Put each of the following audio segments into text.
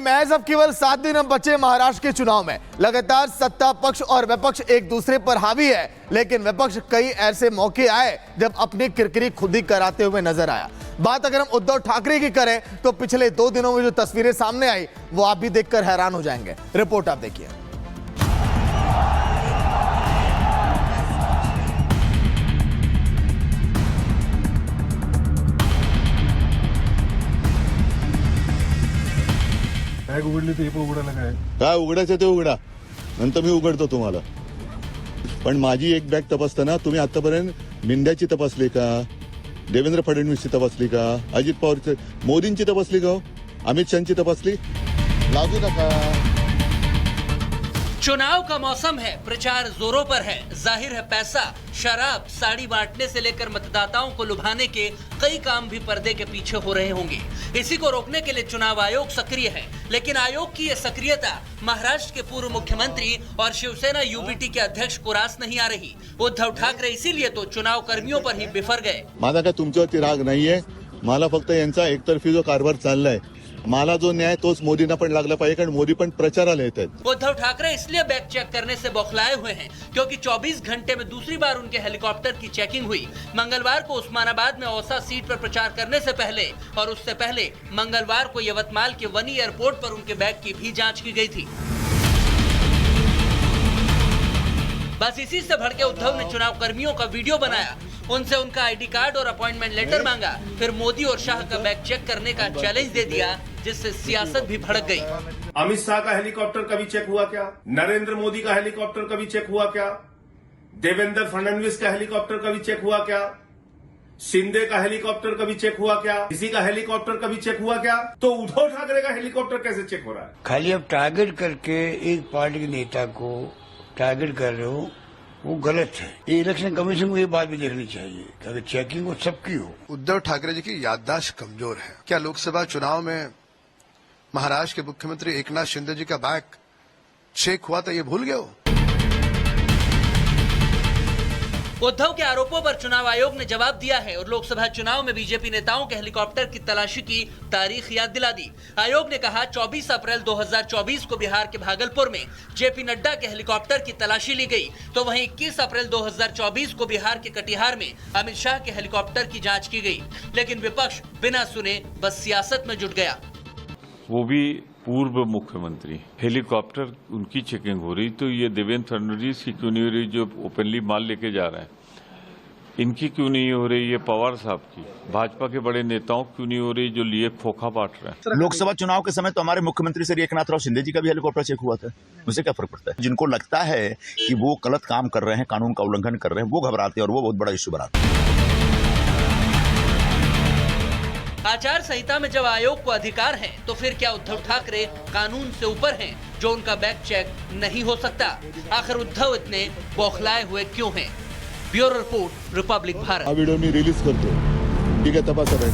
महज अब केवल 7 दिन अब बचे महाराष्ट्र के चुनाव में। लगातार सत्ता पक्ष और विपक्ष एक दूसरे पर हावी है, लेकिन विपक्ष कई ऐसे मौके आए जब अपनी किरकिरी खुद ही कराते हुए नजर आया। बात अगर हम उद्धव ठाकरे की करें तो पिछले 2 दिनों में जो तस्वीरें सामने आई वो आप भी देखकर हैरान हो जाएंगे। रिपोर्ट आप देखिए। बॅग उघडली तर हे पण उघडायला काय काय उघडायचं ते उघडा, नंतर मी उघडतो तुम्हाला। पण माझी एक बॅग तपासताना तुम्ही आतापर्यंत मिंद्याची तपासली का, देवेंद्र फडणवीसची तपासली का, अजित पवारची, मोदींची तपासली का, अमित शहाची तपासली? लागू नका। चुनाव का मौसम है, प्रचार जोरों पर है। जाहिर है पैसा, शराब, साड़ी बांटने से लेकर मतदाताओं को लुभाने के कई काम भी पर्दे के पीछे हो रहे होंगे। इसी को रोकने के लिए चुनाव आयोग सक्रिय है, लेकिन आयोग की यह सक्रियता महाराष्ट्र के पूर्व मुख्यमंत्री और शिवसेना यूबीटी के अध्यक्ष को रास नहीं आ रही। उद्धव ठाकरे इसीलिए तो चुनाव कर्मियों पर ही बिफर गए। माझा काय तुमच्यावरती राग नाहीये, मला फक्त यांचा एकतर्फी जो कारभार चाललाय, मला जो न्याय तोच मोदींना पण लागला पाहिजे, कारण मोदी पण प्रचाराला येत आहेत। उद्धव ठाकरे इसलिए बैग चेक करने से बौखलाए हुए हैं क्योंकि 24 घंटे में दूसरी बार उनके हेलीकॉप्टर की चेकिंग हुई। मंगलवार को उस्मानाबाद में औसा सीट पर प्रचार करने से पहले और उससे पहले मंगलवार को यवतमाल के वनी एयरपोर्ट पर उनके बैग की भी जांच की गई थी। बस इसी से भड़के उद्धव ने चुनाव कर्मियों का वीडियो बनाया, उनसे उनका आईडी कार्ड और अपॉइंटमेंट लेटर मांगा, फिर मोदी और शाह का बैग चेक करने का चैलेंज दे दिया, जिससे सियासत भी भड़क गई। अमित शाह का हेलीकॉप्टर कभी चेक हुआ क्या? नरेंद्र मोदी का हेलीकॉप्टर कभी चेक हुआ क्या? देवेंद्र फडणवीस का हेलीकॉप्टर कभी चेक हुआ क्या? शिंदे का हेलीकॉप्टर कभी चेक हुआ क्या? किसी का हेलीकॉप्टर कभी चेक हुआ क्या? तो उद्धव ठाकरे का हेलीकॉप्टर कैसे चेक हो रहा है? खाली अब टारगेट करके एक पार्टी के नेता को टारगेट कर रहे हो, वो गलत है। ये इलेक्शन कमीशन को ये बात भी देखनी चाहिए कि अगर चेकिंग वो सबकी हो। उद्धव ठाकरे जी की याददाश्त कमजोर है। क्या लोकसभा चुनाव में महाराष्ट्र के मुख्यमंत्री एकनाथ शिंदे जी का बैग चेक हुआ था, ये भूल गए हो? उद्धव के आरोपों पर चुनाव आयोग ने जवाब दिया है और लोकसभा चुनाव में बीजेपी नेताओं के हेलीकॉप्टर की तलाशी की तारीख याद दिला दी। आयोग ने कहा 24 अप्रैल 2024 को बिहार के भागलपुर में जेपी नड्डा के हेलीकॉप्टर की तलाशी ली गई, तो वहीं 21 अप्रैल 2024 को बिहार के कटिहार में अमित शाह के हेलीकॉप्टर की जांच की गई। लेकिन विपक्ष बिना सुने बस सियासत में जुट गया। वो भी पूर्व मुख्यमंत्री, हेलीकॉप्टर उनकी चेकिंग हो रही, तो ये देवेंद्र फडणवीस की क्यों नहीं हो रही जो ओपनली माल लेके जा रहे हैं? इनकी क्यों नहीं हो रही? ये पवार साहब की, भाजपा के बड़े नेताओं क्यों नहीं हो रही जो लिए खोखा बांट रहे हैं? लोकसभा चुनाव के समय तो हमारे मुख्यमंत्री श्री एकनाथ राव शिंदे जी का भी हेलीकॉप्टर चेक हुआ था, उससे क्या फर्क पड़ता है? जिनको लगता है कि वो गलत काम कर रहे हैं, कानून का उल्लंघन कर रहे हैं, वो घबराते हैं और वो बहुत बड़ा इश्यू बनाते हैं। आचार संहिता में जब आयोग को अधिकार है, तो फिर क्या उद्धव ठाकरे कानून से ऊपर हैं जो उनका बैग चेक नहीं हो सकता? आखिर उद्धव इतने बौखलाए हुए क्यों हैं? Bureau report, republic Bharat. Video मी रिलीज करतो, ठीक है, तपासा है।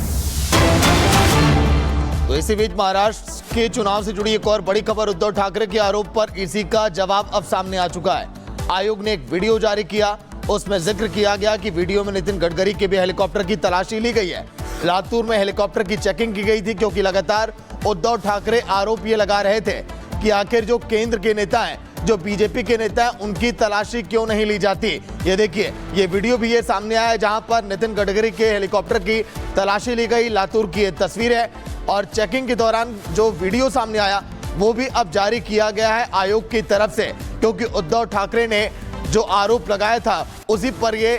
तो इसी बीच महाराष्ट्र के चुनाव से जुड़ी एक और बड़ी खबर, उद्धव ठाकरे के आरोप पर इसी का जवाब अब सामने आ चुका है। आयोग ने एक वीडियो जारी किया, उसमें जिक्र किया गया कि वीडियो में नितिन गडकरी के भी हेलीकॉप्टर की तलाशी ली गई है। लातूर में हेलीकॉप्टर की चेकिंग की गई थी, क्योंकि लगातार उद्धव ठाकरे आरोप ये लगा रहे थे कि आखिर जो केंद्र के नेता हैं, जो बीजेपी के नेता हैं, उनकी तलाशी क्यों नहीं ली जाती। ये देखिए, ये वीडियो भी ये सामने आया है जहां पर नितिन गडकरी के हेलीकॉप्टर की तलाशी ली गई। लातूर की ये तस्वीर है और चेकिंग के दौरान जो वीडियो सामने आया वो भी अब जारी किया गया है आयोग की तरफ से, क्योंकि उद्धव ठाकरे ने जो आरोप लगाया था उसी पर ये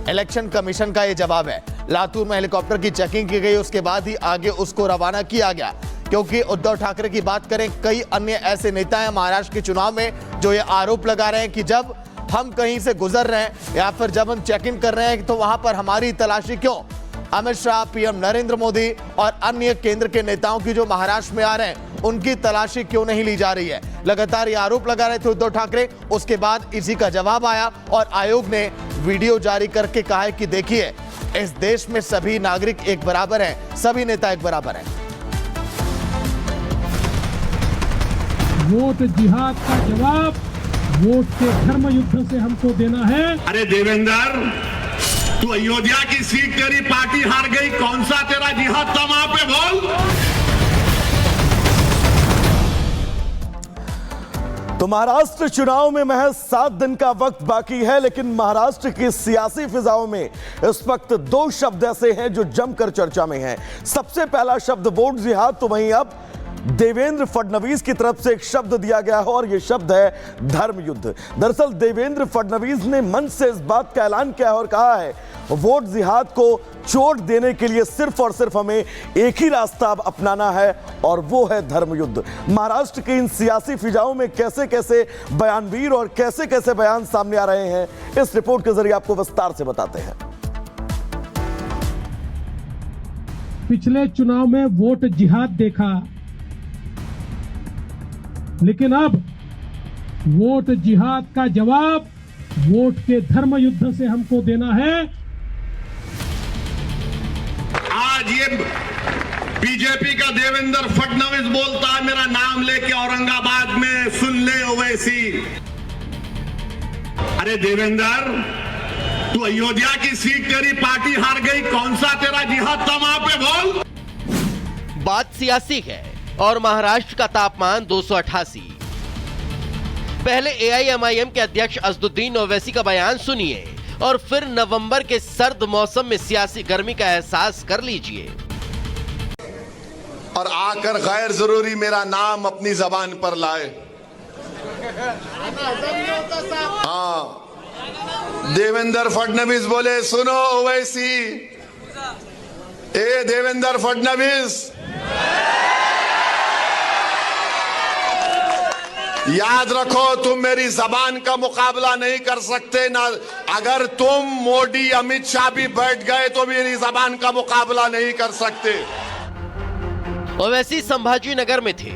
इलेक्शन कमीशन का ये जवाब है। लातूर में हेलीकॉप्टर की चेकिंग की गई, उसके बाद ही आगे उसको रवाना किया गया, क्योंकि उद्धव ठाकरे की बात करें, कई अन्य ऐसे नेता हैं महाराष्ट्र के चुनाव में जो ये आरोप लगा रहे हैं कि जब हम कहीं से गुजर रहे हैं या फिर जब हम चेकिंग कर रहे हैं तो वहां पर हमारी तलाशी क्यों? अमित शाह, पीएम नरेंद्र मोदी और अन्य केंद्र के नेताओं की जो महाराष्ट्र में आ रहे हैं उनकी तलाशी क्यों नहीं ली जा रही है? लगातार ये आरोप लगा रहे थे उद्धव ठाकरे। उसके बाद इसी का जवाब आया और आयोग ने वीडियो जारी करके कहा है कि देखिए, इस देश में सभी नागरिक एक बराबर हैं, सभी नेता एक बराबर हैं। वोट जिहाद का जवाब वोट के धर्म युद्ध से हमको देना है। अरे देवेंद्र, तू अयोध्या की सीट तेरी पार्टी हार गई, कौन सा तेरा जिहाद था वहां पे बोल? तो महाराष्ट्र चुनाव में महज 7 दिन का वक्त बाकी है, लेकिन महाराष्ट्र की सियासी फिजाओं में इस वक्त 2 शब्द ऐसे हैं जो जमकर चर्चा में हैं। सबसे पहला शब्द वोट जिहाद, तो वहीं अब देवेंद्र फडणवीस की तरफ से एक शब्द दिया गया है और यह शब्द है धर्म युद्ध। दरअसल देवेंद्र फडणवीस ने मंच से इस बात का ऐलान किया है और कहा है वोट जिहाद को चोट देने के लिए सिर्फ और सिर्फ हमें एक ही रास्ता अब अपनाना है और वो है धर्म युद्ध। महाराष्ट्र की इन सियासी फिजाओं में कैसे कैसे बयानवीर और कैसे कैसे बयान सामने आ रहे हैं, इस रिपोर्ट के जरिए आपको विस्तार से बताते हैं। पिछले चुनाव में वोट जिहाद देखा, लेकिन अब वोट जिहाद का जवाब वोट के धर्म युद्ध से हमको देना है। आज ये बीजेपी का देवेंद्र फडणवीस बोलता है मेरा नाम लेके औरंगाबाद में, सुन ले ओवैसी। अरे देवेंद्र, तू अयोध्या की सीट तेरी पार्टी हार गई, कौन सा तेरा जिहाद था वहां पे, बोल। बात सियासी है और महाराष्ट्र का तापमान 288। पहले एआईएमआईएम के अध्यक्ष असदुद्दीन ओवैसी का बयान सुनिए और फिर नवंबर के सर्द मौसम में सियासी गर्मी का एहसास कर लीजिए। और आकर गैर जरूरी मेरा नाम अपनी जबान पर लाए। हाँ, देवेंद्र फडणवीस बोले सुनो ओवैसी, ए देवेंद्र फडणवीस, याद रखो तुम मेरी जबान का मुकाबला नहीं कर सकते ना। अगर तुम मोदी अमित शाह भी बैठ गए तो मेरी जबान का मुकाबला नहीं कर सकते। ओवैसी संभाजी नगर में थे,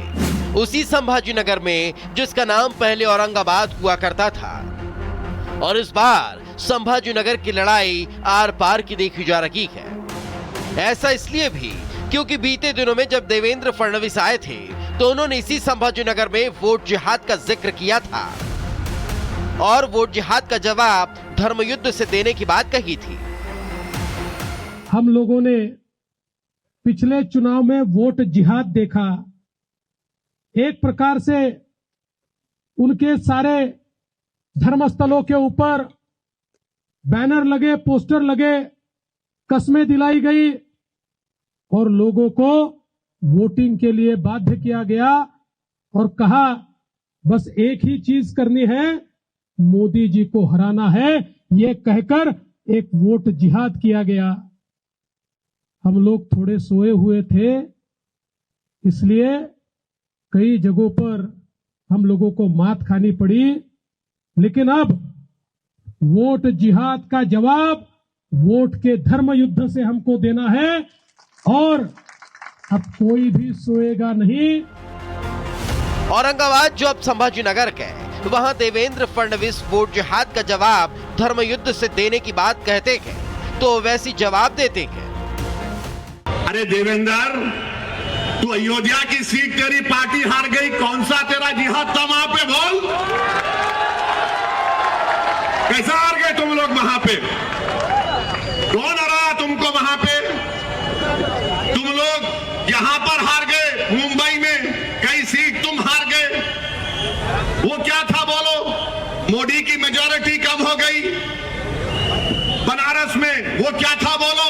उसी संभाजी नगर में जिसका नाम पहले औरंगाबाद हुआ करता था। और इस बार संभाजी नगर की लड़ाई आर पार की देखी जा रही है। ऐसा इसलिए भी क्योंकि बीते दिनों में जब देवेंद्र फडणवीस आए थे तो उन्होंने इसी संभाजी नगर में वोट जिहाद का जिक्र किया था और वोट जिहाद का जवाब धर्म युद्ध से देने की बात कही थी। हम लोगों ने पिछले चुनाव में वोट जिहाद देखा। एक प्रकार से उनके सारे धर्मस्थलों के ऊपर बैनर लगे, पोस्टर लगे, कस्में दिलाई गई और लोगों को वोटिंग के लिए बाध्य किया गया और कहा बस एक ही चीज करनी है, मोदी जी को हराना है, ये कहकर एक वोट जिहाद किया गया। हम लोग थोड़े सोए हुए थे, इसलिए कई जगहों पर हम लोगों को मात खानी पड़ी, लेकिन अब वोट जिहाद का जवाब वोट के धर्म युद्ध से हमको देना है और अब कोई भी सोएगा नहीं। औरंगाबाद जो अब संभाजी नगर के, वहां देवेंद्र फडणवीस वोट जिहाद का जवाब धर्म युद्ध से देने की बात कहते हैं तो वैसी जवाब देते हैं। अरे देवेंद्र, तू अयोध्या की सीट तेरी पार्टी हार गई, कौन सा तेरा जिहाद था वहां पे, बोल। कैसा हार गए तुम लोग वहां पे? कौन हराया तुमको वहां पे? तुम लोग यहां पर हार गए, मुंबई में कई सीट तुम हार गए। वो क्या था बोलो? मोदी की मेजॉरिटी कम हो गई। बनारस में वो क्या था बोलो?